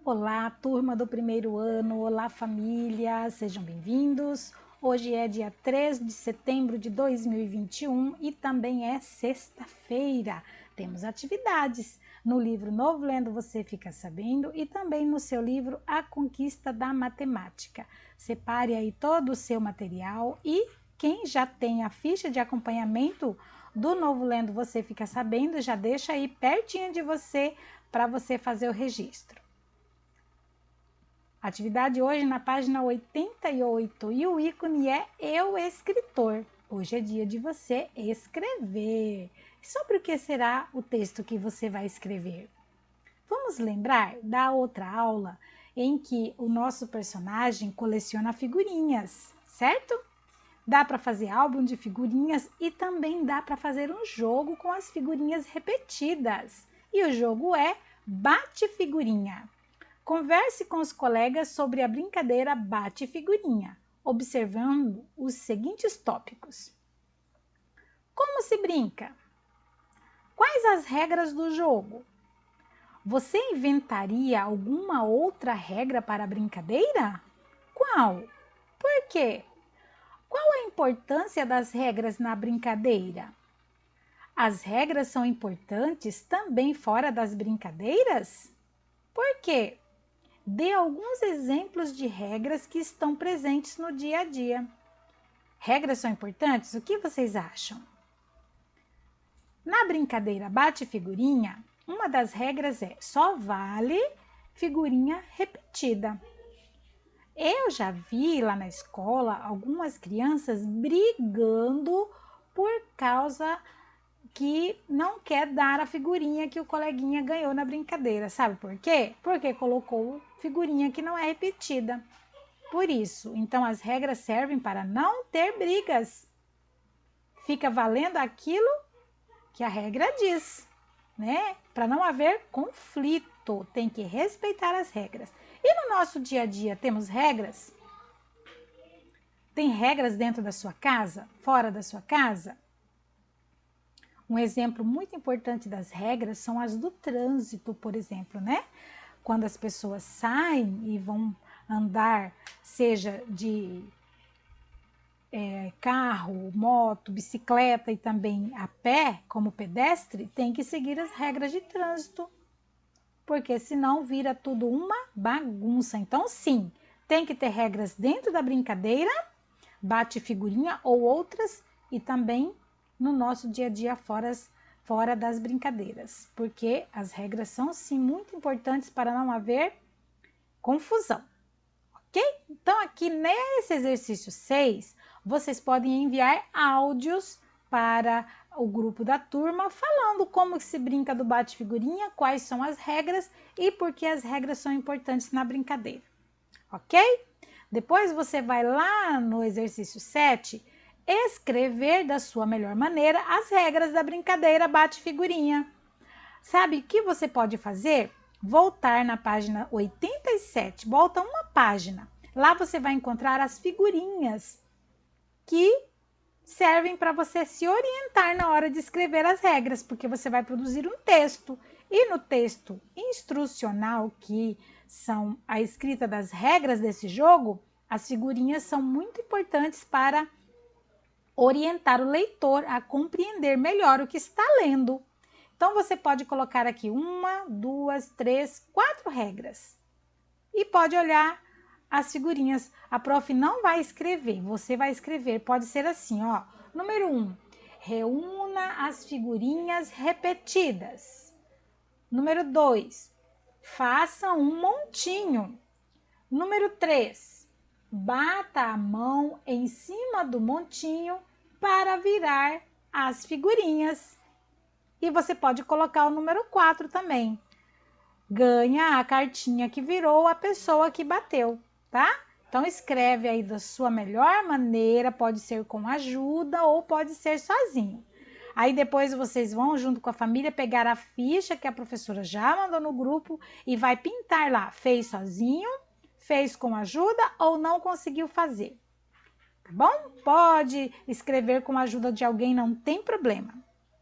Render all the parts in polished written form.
Olá, turma do primeiro ano, olá família, sejam bem-vindos. Hoje é dia 3 de setembro de 2021 e também é sexta-feira. Temos atividades no livro Novo Lendo Você Fica Sabendo e também no seu livro A Conquista da Matemática. Separe aí todo o seu material e quem já tem a ficha de acompanhamento do Novo Lendo Você Fica Sabendo, já deixa aí pertinho de você para você fazer o registro. Atividade hoje na página 88 e o ícone é Eu Escritor. Hoje é dia de você escrever. Sobre o que será o texto que você vai escrever? Vamos lembrar da outra aula em que o nosso personagem coleciona figurinhas, certo? Dá para fazer álbum de figurinhas e também dá para fazer um jogo com as figurinhas repetidas. E o jogo é Bate Figurinha. Converse com os colegas sobre a brincadeira Bate Figurinha, observando os seguintes tópicos. Como se brinca? Quais as regras do jogo? Você inventaria alguma outra regra para a brincadeira? Qual? Por quê? Qual a importância das regras na brincadeira? As regras são importantes também fora das brincadeiras? Por quê? Dê alguns exemplos de regras que estão presentes no dia a dia. Regras são importantes? O que vocês acham? Na brincadeira Bate Figurinha, uma das regras é só vale figurinha repetida. Eu já vi lá na escola algumas crianças brigando por causa que não quer dar a figurinha que o coleguinha ganhou na brincadeira. Sabe por quê? Porque colocou figurinha que não é repetida. Por isso, então as regras servem para não ter brigas. Fica valendo aquilo que a regra diz, né? Para não haver conflito, tem que respeitar as regras. E no nosso dia a dia temos regras? Tem regras dentro da sua casa, fora da sua casa? Um exemplo muito importante das regras são as do trânsito, por exemplo, né? Quando as pessoas saem e vão andar, seja de carro, moto, bicicleta e também a pé, como pedestre, tem que seguir as regras de trânsito, porque senão vira tudo uma bagunça. Então, sim, tem que ter regras dentro da brincadeira, bate figurinha ou outras, e também no nosso dia a dia fora das brincadeiras, porque as regras são sim muito importantes para não haver confusão, ok? Então aqui nesse exercício 6, vocês podem enviar áudios para o grupo da turma falando como se brinca do bate figurinha, quais são as regras e por que as regras são importantes na brincadeira, ok? Depois você vai lá no exercício 7 escrever da sua melhor maneira as regras da brincadeira bate figurinha. Sabe o que você pode fazer? Voltar na página 87, volta uma página. Lá você vai encontrar as figurinhas que servem para você se orientar na hora de escrever as regras, porque você vai produzir um texto. E no texto instrucional, que são a escrita das regras desse jogo, as figurinhas são muito importantes para orientar o leitor a compreender melhor o que está lendo. Então, você pode colocar aqui 1, 2, 3, 4 regras. E pode olhar as figurinhas. A prof não vai escrever, você vai escrever. Pode ser assim, ó. Número 1, reúna as figurinhas repetidas. Número 2, faça um montinho. Número 3, bata a mão em cima do montinho para virar as figurinhas. E você pode colocar o número 4 também. Ganha a cartinha que virou a pessoa que bateu, tá? Então escreve aí da sua melhor maneira, pode ser com ajuda ou pode ser sozinho. Aí depois vocês vão junto com a família pegar a ficha que a professora já mandou no grupo e vai pintar lá, fez sozinho, fez com ajuda ou não conseguiu fazer. Tá bom? Pode escrever com a ajuda de alguém, não tem problema.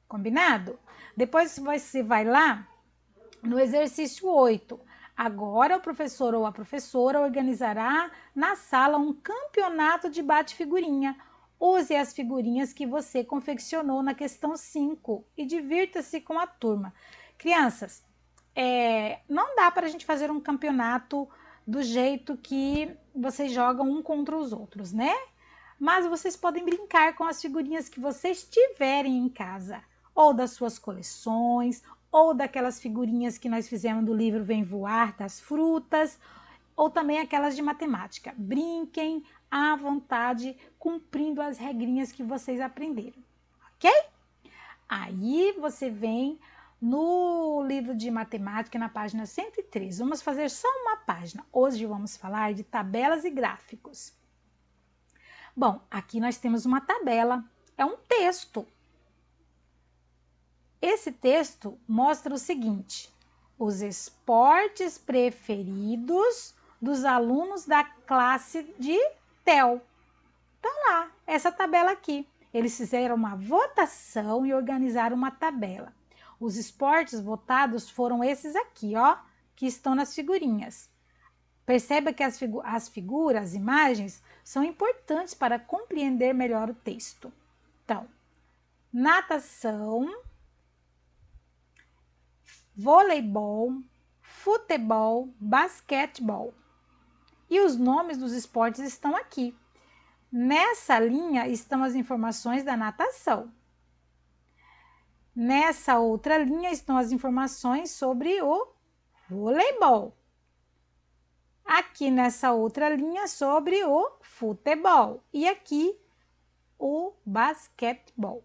Combinado? Depois você vai lá No exercício 8, agora o professor ou a professora organizará na sala um campeonato de bate-figurinha. Use as figurinhas que você confeccionou na questão 5 e divirta-se com a turma. Crianças, não dá para a gente fazer um campeonato do jeito que vocês jogam um contra os outros, né? Mas vocês podem brincar com as figurinhas que vocês tiverem em casa, ou das suas coleções, ou daquelas figurinhas que nós fizemos do livro Vem Voar, das frutas, ou também aquelas de matemática. Brinquem à vontade, cumprindo as regrinhas que vocês aprenderam, ok? Aí você vem no livro de matemática, na página 103. Vamos fazer só uma página. Hoje vamos falar de tabelas e gráficos. Bom, aqui nós temos uma tabela, é um texto. Esse texto mostra o seguinte: os esportes preferidos dos alunos da classe de TEL. Então lá, essa tabela aqui. Eles fizeram uma votação e organizaram uma tabela. Os esportes votados foram esses aqui, ó, que estão nas figurinhas. Perceba que as figuras, as imagens, são importantes para compreender melhor o texto. Então, natação, voleibol, futebol, basquetebol. E os nomes dos esportes estão aqui. Nessa linha estão as informações da natação. Nessa outra linha estão as informações sobre o voleibol. Aqui nessa outra linha sobre o futebol. E aqui o basquetebol.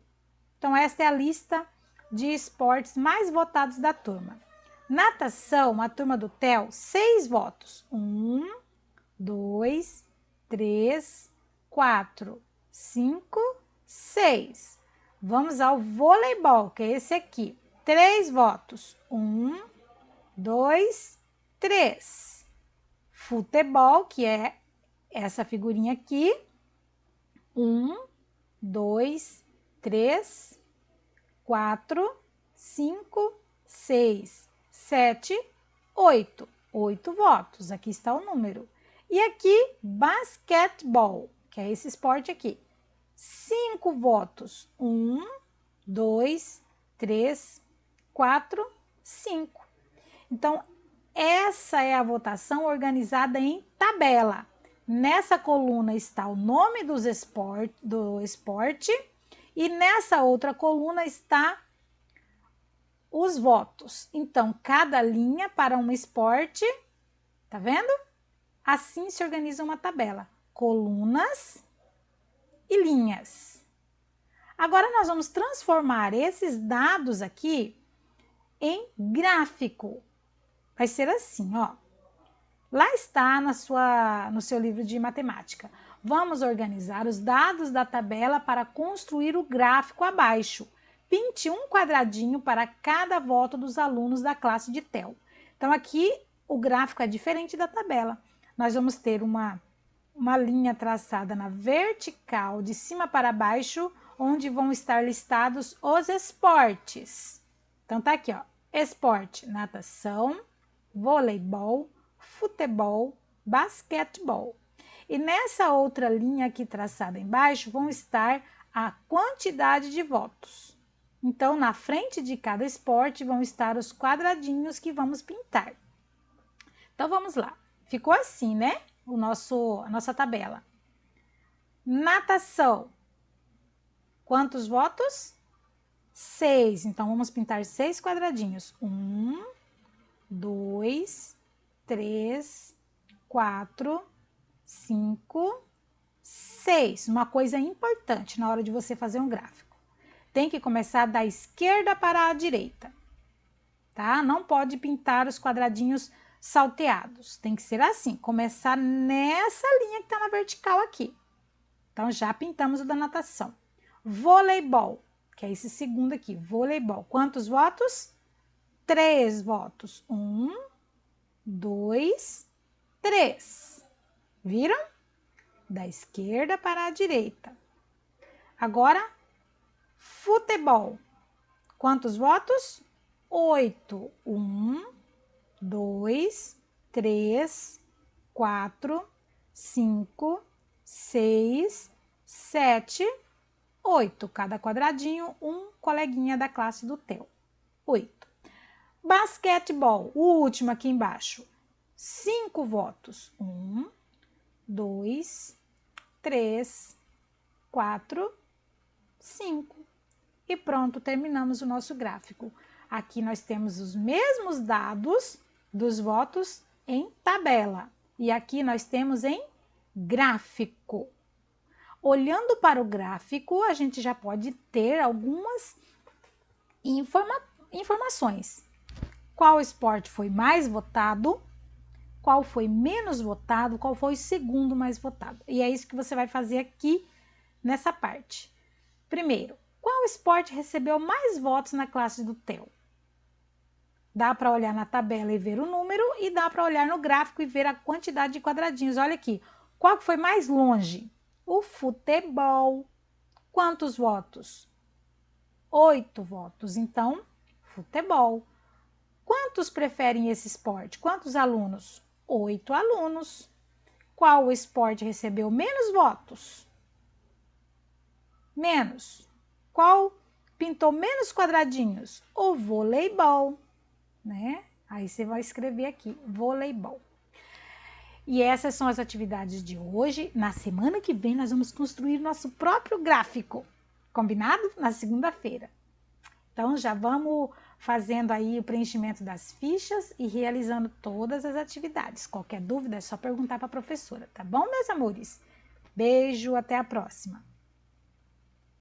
Então, esta é a lista de esportes mais votados da turma. Natação, a turma do TEL, 6 votos. 1, 2, 3, 4, 5, 6. Vamos ao voleibol, que é esse aqui. 3 votos. 1, 2, 3. Futebol, que é essa figurinha aqui. 1, 2, 3, 4, 5, 6, 7, 8. 8 votos. Aqui está o número. E aqui, basquetebol, que é esse esporte aqui. 5 votos. 1, 2, 3, 4, 5. Então, essa é a votação organizada em tabela. Nessa coluna está o nome do esporte e nessa outra coluna está os votos. Então, cada linha para um esporte, tá vendo? Assim se organiza uma tabela. Colunas e linhas. Agora, nós vamos transformar esses dados aqui em gráfico. Vai ser assim, ó. Lá está no seu livro de matemática. Vamos organizar os dados da tabela para construir o gráfico abaixo. Pinte um quadradinho para cada voto dos alunos da classe de TEL. Então, aqui o gráfico é diferente da tabela. Nós vamos ter uma linha traçada na vertical, de cima para baixo, onde vão estar listados os esportes. Então, tá aqui, ó. Esporte, natação, voleibol, futebol, basquetebol. E nessa outra linha aqui traçada embaixo vão estar a quantidade de votos. Então, na frente de cada esporte vão estar os quadradinhos que vamos pintar. Então, vamos lá. Ficou assim, né? A nossa tabela. Natação. Quantos votos? 6. Então, vamos pintar 6 quadradinhos. 1, 2, 3, 4, 5, 6. Uma coisa importante na hora de você fazer um gráfico. Tem que começar da esquerda para a direita, tá? Não pode pintar os quadradinhos salteados. Tem que ser assim, começar nessa linha que tá na vertical aqui. Então, já pintamos o da natação. Voleibol, que é esse segundo aqui, voleibol. Quantos votos? 3 votos. 1, 2, 3. Viram? Da esquerda para a direita. Agora, futebol. Quantos votos? 8. 1, 2, 3, 4, 5, 6, 7, 8. Cada quadradinho, um coleguinha da classe do Theo. 8. Basquetebol, o último aqui embaixo. 5 votos. 1, 2, 3, 4, 5. E pronto, terminamos o nosso gráfico. Aqui nós temos os mesmos dados dos votos em tabela. E aqui nós temos em gráfico. Olhando para o gráfico, a gente já pode ter algumas informações. Qual esporte foi mais votado? Qual foi menos votado? Qual foi o segundo mais votado? E é isso que você vai fazer aqui nessa parte. Primeiro, qual esporte recebeu mais votos na classe do Theo? Dá para olhar na tabela e ver o número e dá para olhar no gráfico e ver a quantidade de quadradinhos. Olha aqui, qual foi mais longe? O futebol. Quantos votos? 8 votos. Então, futebol. Quantos preferem esse esporte? Quantos alunos? 8 alunos. Qual esporte recebeu menos votos? Menos. Qual pintou menos quadradinhos? O voleibol, né? Aí você vai escrever aqui, voleibol. E essas são as atividades de hoje. Na semana que vem nós vamos construir nosso próprio gráfico, combinado? Na segunda-feira. Então já vamos fazendo aí o preenchimento das fichas e realizando todas as atividades. Qualquer dúvida é só perguntar para a professora, tá bom, meus amores? Beijo, até a próxima!